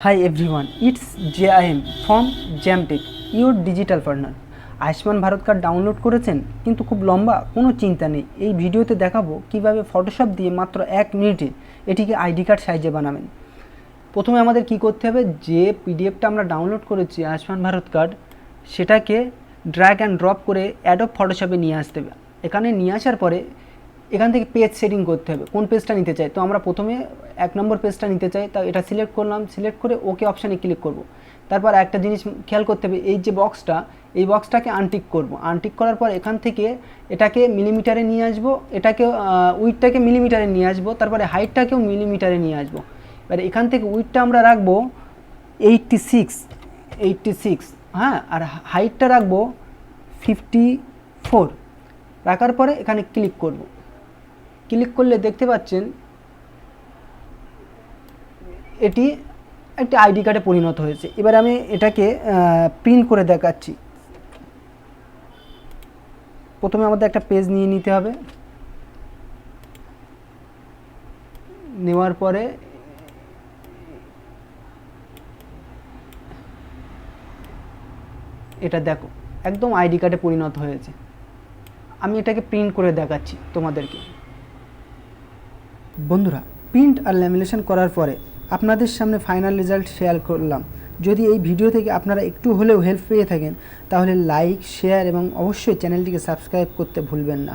Hi everyone, it's JIM from Jamtech, your digital partner. Ayushman Bharat card download করেছেন কিন্তু খুব লম্বা, কোনো চিন্তা নেই। এই ভিডিওতে দেখাবো কিভাবে ফটোশপ দিয়ে মাত্র 1 মিনিটে এটিকে আইডি কার্ড সাইজে বানাবেন। প্রথমে আমাদের কি করতে হবে, যে পিডিএফটা আমরা ডাউনলোড করেছি আয়ুষ্মান ভারত কার্ড, সেটাকে ড্র্যাগ অ্যান্ড ড্রপ করে অ্যাডোব ফটোশপে নিয়ে আসতে হবে। এখানে নিয়ে আসার পরে এখান থেকে পেজ সেটিং করতে হবে, কোন পেজটা নিতে চাই। তো আমরা প্রথমে 1 নম্বর পেজটা নিতে চাই, তা এটা সিলেক্ট করলাম, সিলেক্ট করে ওকে অপশানে ক্লিক করব। তারপর একটা জিনিস খেয়াল করতে হবে, এই যে বক্সটা, এই বক্সটাকে আনটিক করব। আনটিক করার পর এখান থেকে এটাকে মিলিমিটারে নিয়ে আসবো, এটাকে উইডটাকে মিলিমিটারে নিয়ে আসবো, তারপরে হাইটটাকেও মিলিমিটারে নিয়ে আসবো। এবার এখান থেকে উইডটা আমরা রাখবো 86, হ্যাঁ, আর হাইটটা রাখবো 54। রাখার পরে এখানে ক্লিক করব। ক্লিক করলে দেখতে পাচ্ছেন এটি একটি আইডি কার্ডে পরিণত হয়েছে। এবার আমি এটাকে প্রিন্ট করে দেখাচ্ছি। প্রথমে আমাদের একটা পেজ নিয়ে নিতে হবে, নেওয়ার পরে এটা দেখো একদম আইডি কার্ডে পরিণত হয়েছে। আমি এটাকে প্রিন্ট করে দেখাচ্ছি তোমাদেরকে। বন্ধুরা, প্রিন্ট আর ল্যামিনেশন করার পরে আপনাদের সামনে ফাইনাল রেজাল্ট শেয়ার করলাম। যদি এই ভিডিও থেকে আপনারা একটু হলেও হেল্প পেয়ে থাকেন তাহলে লাইক, শেয়ার এবং অবশ্যই চ্যানেলটিকে সাবস্ক্রাইব করতে ভুলবেন না।